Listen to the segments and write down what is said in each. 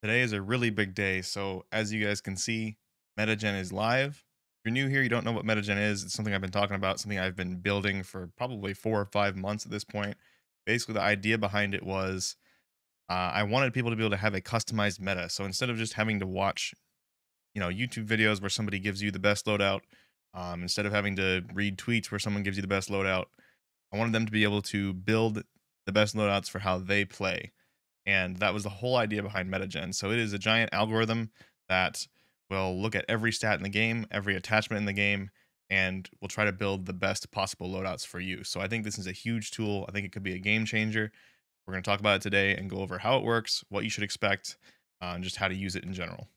Today is a really big day, so as you guys can see, MetaGen is live. If you're new here, you don't know what MetaGen is, it's something I've been talking about, something I've been building for probably 4 or 5 months at this point. Basically, the idea behind it was, I wanted people to be able to have a customized meta, so instead of just having to watch, YouTube videos where somebody gives you the best loadout, instead of having to read tweets where someone gives you the best loadout, I wanted them to be able to build the best loadouts for how they play. And that was the whole idea behind MetaGen. So it is a giant algorithm that will look at every stat in the game, every attachment in the game, and will try to build the best possible loadouts for you. So I think this is a huge tool. I think it could be a game changer. We're going to talk about it today and go over how it works, what you should expect, and just how to use it in general.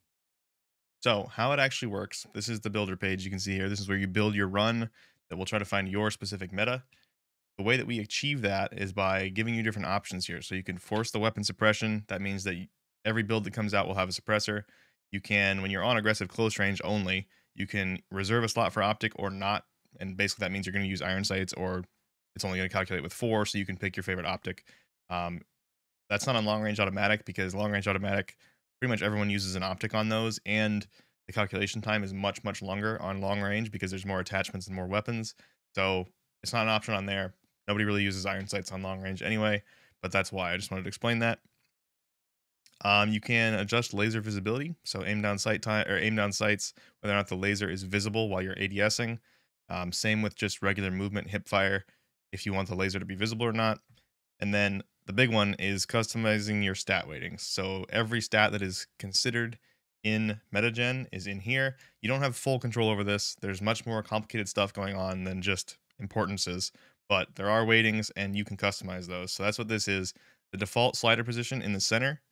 So how it actually works, this is the builder page you can see here. This is where you build your run that will try to find your specific meta. The way that we achieve that is by giving you different options here. So you can force the weapon suppression. That means that every build that comes out will have a suppressor. You can, when you're on aggressive close range only, you can reserve a slot for optic or not. And basically that means you're going to use iron sights, or it's only going to calculate with 4. So you can pick your favorite optic. Um, that's not on long range automatic, because long range automatic, pretty much everyone uses an optic on those. And the calculation time is much, much longer on long range because there's more attachments and more weapons. So it's not an option on there. Nobody really uses iron sights on long range anyway, but that's why I just wanted to explain that. You can adjust laser visibility, so aim down sight time or aim down sights whether or not the laser is visible while you're ADSing. Same with just regular movement hip fire, if you want the laser to be visible or not. And then the big one is customizing your stat weightings. So every stat that is considered in MetaGen is in here. You don't have full control over this. There's much more complicated stuff going on than just importances, but there are weightings and you can customize those. So that's what this is. The default slider position in the center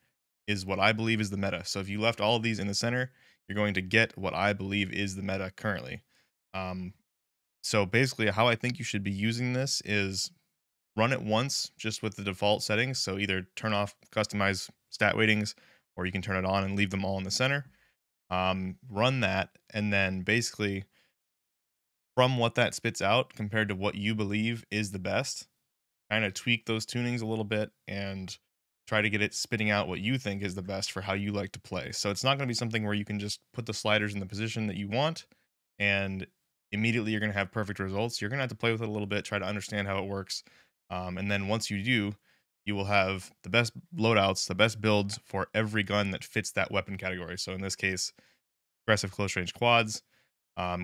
is what I believe is the meta. So if you left all of these in the center, you're going to get what I believe is the meta currently. Um, so basically, how I think you should be using this is run it once just with the default settings. So either turn off customize stat weightings, or you can turn it on and leave them all in the center. Run that, and then basically from what that spits out compared to what you believe is the best, kind of tweak those tunings a little bit and try to get it spitting out what you think is the best for how you like to play. So it's not going to be something where you can just put the sliders in the position that you want and immediately you're going to have perfect results. You're going to have to play with it a little bit, try to understand how it works. And then once you do, you will have the best loadouts, the best builds for every gun that fits that weapon category. So in this case, aggressive close range quads.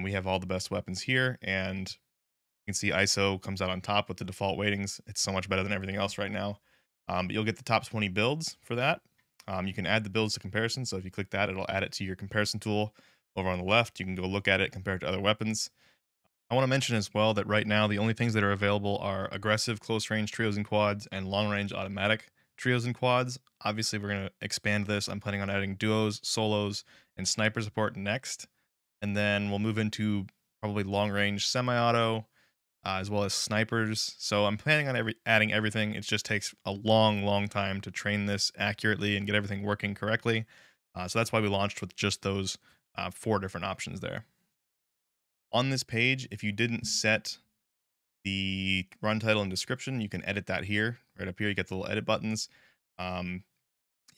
We have all the best weapons here, and you can see ISO comes out on top with the default weightings. It's so much better than everything else right now. But you'll get the top 20 builds for that. You can add the builds to comparison. So if you click that, it'll add it to your comparison tool over on the left. You can go look at it compared to other weapons. I want to mention as well that right now, the only things that are available are aggressive close range trios and quads and long range automatic trios and quads. Obviously, we're going to expand this. I'm planning on adding duos, solos, and sniper support next. And then we'll move into probably long range semi-auto, as well as snipers. So I'm planning on adding everything. It just takes a long, long time to train this accurately and get everything working correctly. So that's why we launched with just those 4 different options there. On this page, if you didn't set the run title and description, you can edit that here. Right up here, you get the little edit buttons.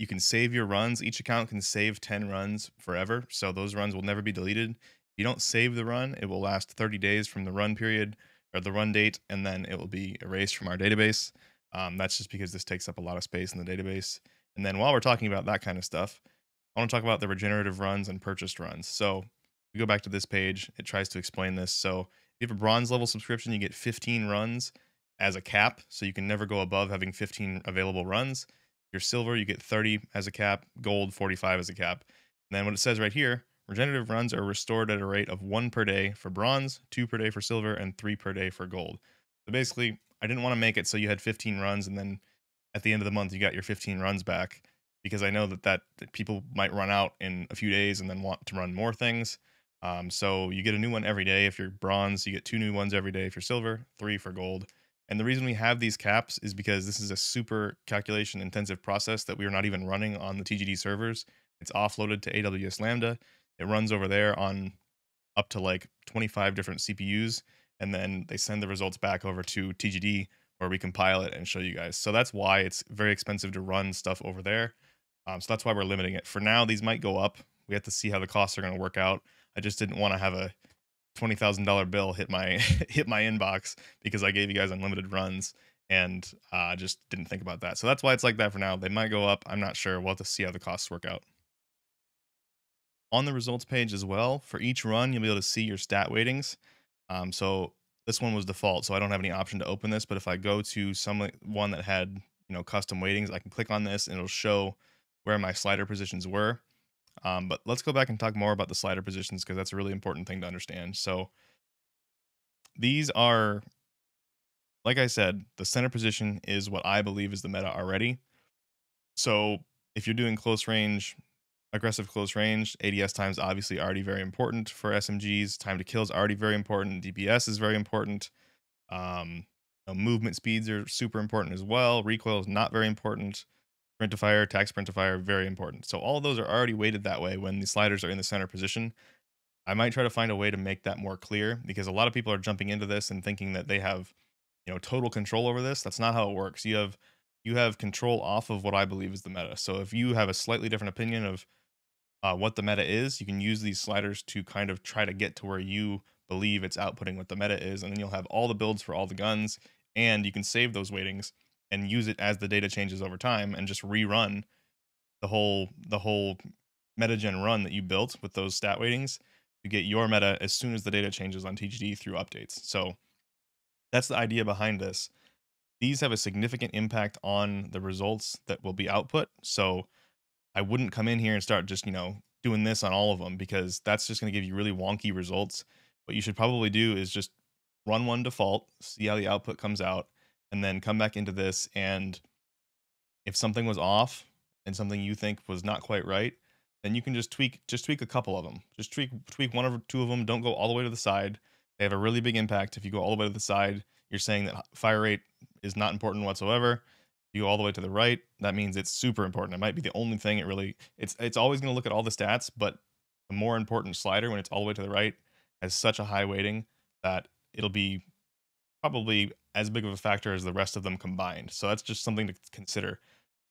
You can save your runs. Each account can save 10 runs forever, so those runs will never be deleted. If you don't save the run, it will last 30 days from the run period or the run date, and then it will be erased from our database. That's just because this takes up a lot of space in the database. And then while we're talking about that kind of stuff, I want to talk about the regenerative runs and purchased runs. So we go back to this page, it tries to explain this. So if you have a bronze level subscription, you get 15 runs as a cap, so you can never go above having 15 available runs. Your silver, you get 30 as a cap, gold, 45 as a cap. And then what it says right here, regenerative runs are restored at a rate of 1 per day for bronze, 2 per day for silver, and 3 per day for gold. So basically, I didn't want to make it so you had 15 runs and then at the end of the month you got your 15 runs back, because I know that people might run out in a few days and then want to run more things. So you get a new one every day. If you're bronze, you get 2 new ones every day. If you're silver, 3 for gold. And the reason we have these caps is because this is a super calculation intensive process that we are not even running on the TGD servers. It's offloaded to AWS Lambda. It runs over there on up to like 25 different CPUs, and then they send the results back over to TGD where we compile it and show you guys. So that's why it's very expensive to run stuff over there. So that's why we're limiting it. For now, these might go up. We have to see how the costs are going to work out. I just didn't want to have a $20,000 bill hit my hit my inbox because I gave you guys unlimited runs, and I just didn't think about that. So that's why it's like that for now. They might go up. I'm not sure. We'll have to see how the costs work out. On the results page as well, for each run, you'll be able to see your stat weightings. So this one was default, so I don't have any option to open this. But if I go to one that had custom weightings, I can click on this and it'll show where my slider positions were. But let's go back and talk more about the slider positions because that's a really important thing to understand. So these are, like I said, the center position is what I believe is the meta already. So if you're doing close range, aggressive close range, ADS time is obviously already very important for SMGs. Time to kill is already very important. DPS is very important. Movement speeds are super important as well. Recoil is not very important. Sprint to fire, taq sprint to fire, very important. So all of those are already weighted that way when the sliders are in the center position. I might try to find a way to make that more clear because a lot of people are jumping into this and thinking that they have, total control over this. That's not how it works. You have control off of what I believe is the meta. So if you have a slightly different opinion of what the meta is, you can use these sliders to kind of try to get to where you believe it's outputting what the meta is, and then you'll have all the builds for all the guns, and you can save those weightings and use it as the data changes over time, and just rerun the whole MetaGen run that you built with those stat weightings to get your meta as soon as the data changes on TGD through updates. So that's the idea behind this. These have a significant impact on the results that will be output. So I wouldn't come in here and start just, doing this on all of them because that's just going to give you really wonky results. What you should probably do is just run one default, see how the output comes out, and then come back into this. And if something was off and something you think was not quite right, then you can just tweak a couple of them. Just tweak one or two of them. Don't go all the way to the side. They have a really big impact. If you go all the way to the side, you're saying that fire rate is not important whatsoever. You go all the way to the right, that means it's super important. It might be the only thing it's always going to look at all the stats, but the more important slider when it's all the way to the right has such a high weighting that it'll be probably as big of a factor as the rest of them combined. So that's just something to consider.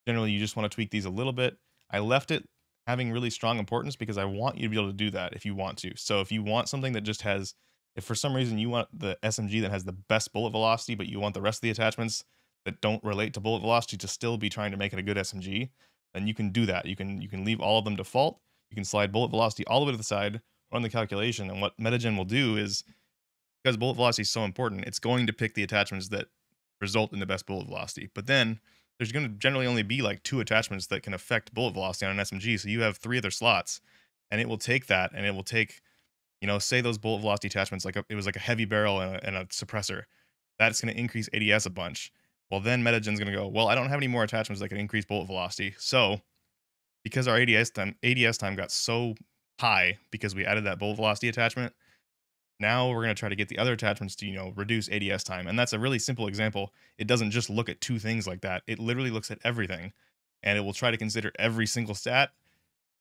Generally, you just want to tweak these a little bit. I left it having really strong importance because I want you to be able to do that if you want to. So if you want something that just has, if for some reason you want the SMG that has the best bullet velocity, but you want the rest of the attachments that don't relate to bullet velocity to still be trying to make it a good SMG, then you can do that. You can leave all of them default. You can slide bullet velocity all the way to the side, run the calculation, and what MetaGen will do is, because bullet velocity is so important, it's going to pick the attachments that result in the best bullet velocity. But then there's going to generally only be like 2 attachments that can affect bullet velocity on an SMG. So you have 3 other slots, and it will take that, and it will take, say those bullet velocity attachments, like it was like a heavy barrel and a suppressor. That's going to increase ADS a bunch. Well, then MetaGen's going to go, well, I don't have any more attachments that can increase bullet velocity. So because our ADS time got so high because we added that bullet velocity attachment, now we're going to try to get the other attachments to, reduce ADS time. And that's a really simple example. It doesn't just look at 2 things like that. It literally looks at everything, and it will try to consider every single stat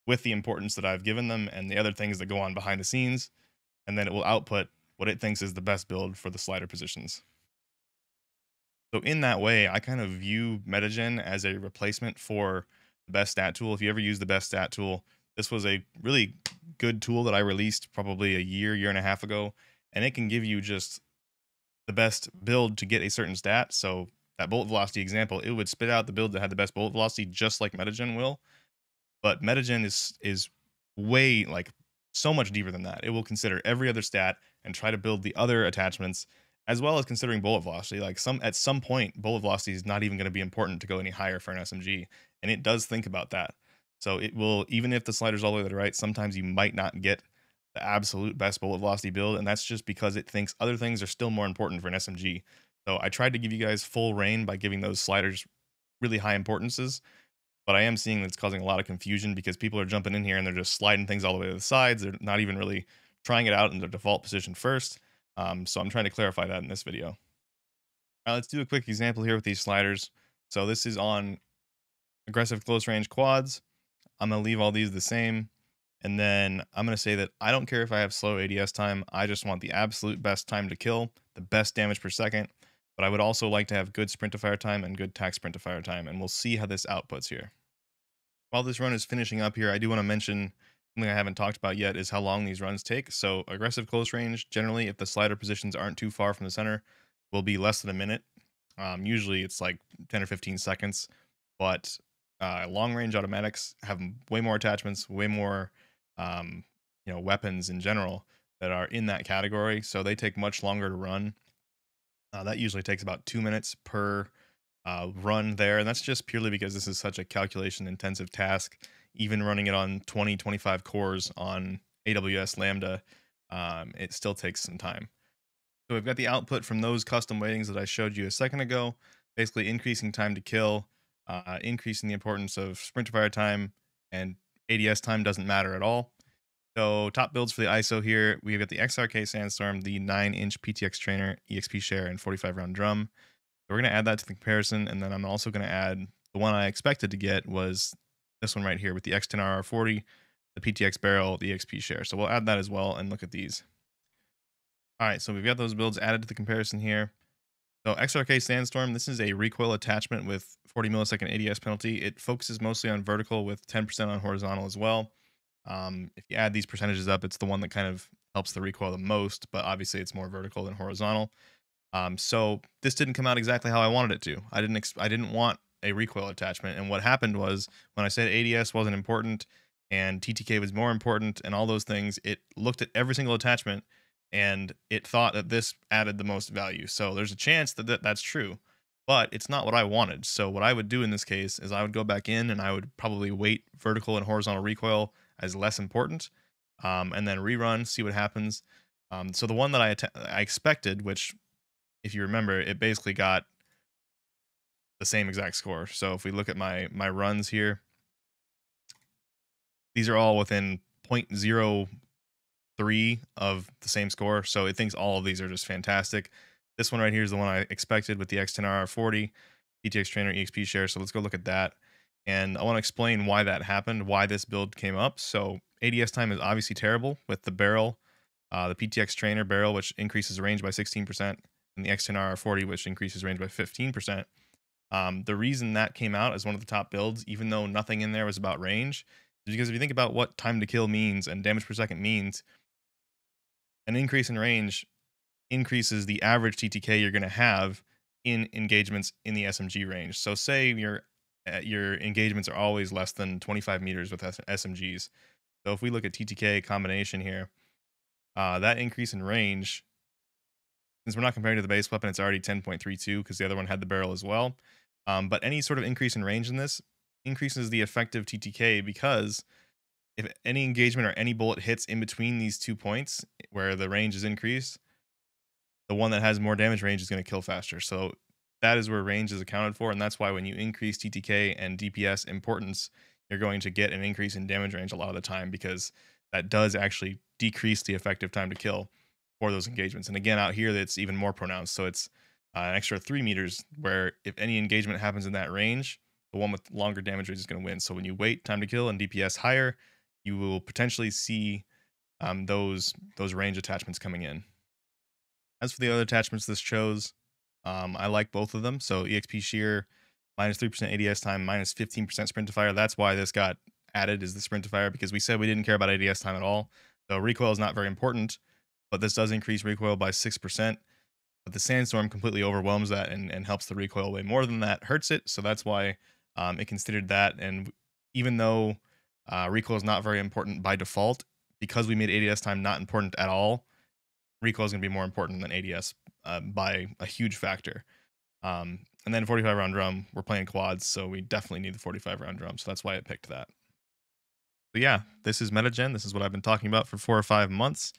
with the importance that I've given them and the other things that go on behind the scenes. And then it will output what it thinks is the best build for the slider positions. So in that way, I kind of view MetaGen as a replacement for the best stat tool. If you ever use the best stat tool, this was a really good tool that I released probably a year and a half ago, and it can give you just the best build to get a certain stat. So that bullet velocity example, it would spit out the build that had the best bullet velocity just like MetaGen will. But MetaGen is way, like, so much deeper than that. It will consider every other stat and try to build the other attachments, as well as considering bullet velocity. Like at some point, bullet velocity is not even going to be important to go any higher for an SMG, and it does think about that. So it will, even if the slider's all the way to the right, sometimes you might not get the absolute best bullet velocity build, and that's just because it thinks other things are still more important for an SMG. So I tried to give you guys full reign by giving those sliders really high importances, but I am seeing that it's causing a lot of confusion because people are jumping in here and they're just sliding things all the way to the sides. They're not even really trying it out in their default position first. So I'm trying to clarify that in this video. Now let's do a quick example here with these sliders. So this is on aggressive close range quads. I'm going to leave all these the same. And then I'm going to say that I don't care if I have slow ADS time. I just want the absolute best time to kill, the best damage per second. But I would also like to have good sprint to fire time and good taq sprint to fire time. And we'll see how this outputs here. While this run is finishing up here, I do want to mention something I haven't talked about yet is how long these runs take. So aggressive close range, generally, if the slider positions aren't too far from the center, will be less than a minute. Usually it's like 10 or 15 seconds, but long range automatics have way more attachments, way more, um, weapons in general that are in that category. So they take much longer to run. That usually takes about 2 minutes per run there. And that's just purely because this is such a calculation intensive task. Even running it on 20, 25 cores on AWS Lambda, it still takes some time. So we've got the output from those custom weightings that I showed you a second ago, basically increasing time to kill, increasing the importance of sprint to fire time, and ADS time doesn't matter at all. So top builds for the ISO here, we've got the XRK Sandstorm, the 9-inch PTX trainer, EXP share, and 45 round drum. So we're going to add that to the comparison, and then I'm also going to add the one I expected to get was this one right here with the X10RR40, the PTX barrel, the EXP share. So we'll add that as well and look at these. All right, so we've got those builds added to the comparison here. So XRK Sandstorm, this is a recoil attachment with 40 millisecond ADS penalty. It focuses mostly on vertical with 10% on horizontal as well. If you add these percentages up, it's the one that kind of helps the recoil the most, but obviously it's more vertical than horizontal. So this didn't come out exactly how I wanted it to. I didn't want a recoil attachment, and what happened was when I said ADS wasn't important and TTK was more important and all those things, it looked at every single attachment and it thought that this added the most value. So there's a chance that that's true, but it's not what I wanted. So what I would do in this case is I would go back in and I would probably weight vertical and horizontal recoil as less important, and then rerun, see what happens. So the one that I expected, which if you remember, it basically got the same exact score. So if we look at my runs here, these are all within 0.03 of the same score. So it thinks all of these are just fantastic. This one right here is the one I expected with the X10RR40, PTX trainer, EXP share. So let's go look at that. And I want to explain why that happened, why this build came up. So ADS time is obviously terrible with the barrel, the PTX trainer barrel, which increases range by 16%, and the X10RR40, which increases range by 15%. The reason that came out as one of the top builds, even though nothing in there was about range, is because if you think about what time to kill means and damage per second means, an increase in range increases the average TTK you're going to have in engagements in the SMG range. So say your engagements are always less than 25 meters with SMGs. So if we look at TTK combination here, that increase in range, since we're not comparing to the base weapon, it's already 10.32 because the other one had the barrel as well. But any sort of increase in range in this increases the effective TTK, because if any engagement or any bullet hits in between these 2 points where the range is increased, the one that has more damage range is going to kill faster. So that is where range is accounted for, and that's why when you increase TTK and DPS importance, you're going to get an increase in damage range a lot of the time, because that does actually decrease the effective time to kill for those engagements. And again, out here, that's even more pronounced. So it's an extra 3 meters, where if any engagement happens in that range, the one with longer damage range is going to win. So when you wait time to kill and DPS higher, you will potentially see those range attachments coming in. As for the other attachments this chose, I like both of them. So EXP shear, minus 3% ADS time, minus 15% sprint to fire. That's why this got added, is the sprint to fire, because we said we didn't care about ADS time at all. So recoil is not very important, but this does increase recoil by 6%. But the Sandstorm completely overwhelms that and helps the recoil way more than that hurts it. So that's why it considered that. And even though recoil is not very important by default, because we made ADS time not important at all, recoil is going to be more important than ADS by a huge factor. And then 45 round drum, we're playing quads, so we definitely need the 45 round drum. So that's why I picked that. But yeah, this is MetaGen. This is what I've been talking about for 4 or 5 months.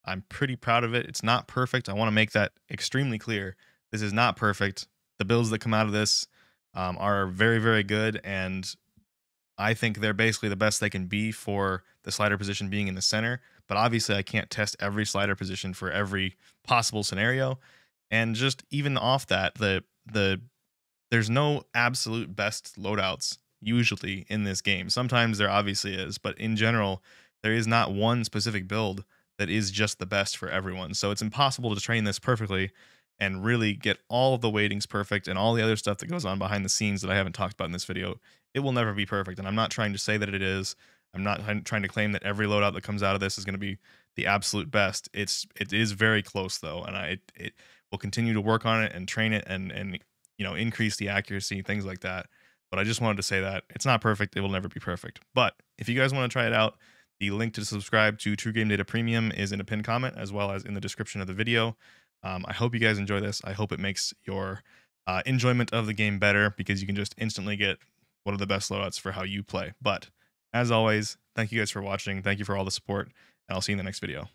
I'm pretty proud of it. It's not perfect. I want to make that extremely clear. This is not perfect. The builds that come out of this are very, very good, and I think they're basically the best they can be for the slider position being in the center. But obviously, I can't test every slider position for every possible scenario. And just even off that, there's no absolute best loadouts usually in this game. Sometimes there obviously is, but in general, there is not one specific build that is just the best for everyone. So it's impossible to train this perfectly and really get all of the weightings perfect and all the other stuff that goes on behind the scenes that I haven't talked about in this video. it will never be perfect. And I'm not trying to say that it is. I'm not trying to claim that every loadout that comes out of this is going to be the absolute best. It is very close though, and it will continue to work on it and train it and increase the accuracy, things like that. But I just wanted to say that it's not perfect. It will never be perfect. But if you guys want to try it out, the link to subscribe to True Game Data Premium is in a pinned comment as well as in the description of the video. I hope you guys enjoy this. I hope it makes your enjoyment of the game better, because you can just instantly get one of the best loadouts for how you play. But as always, thank you guys for watching. Thank you for all the support, and I'll see you in the next video.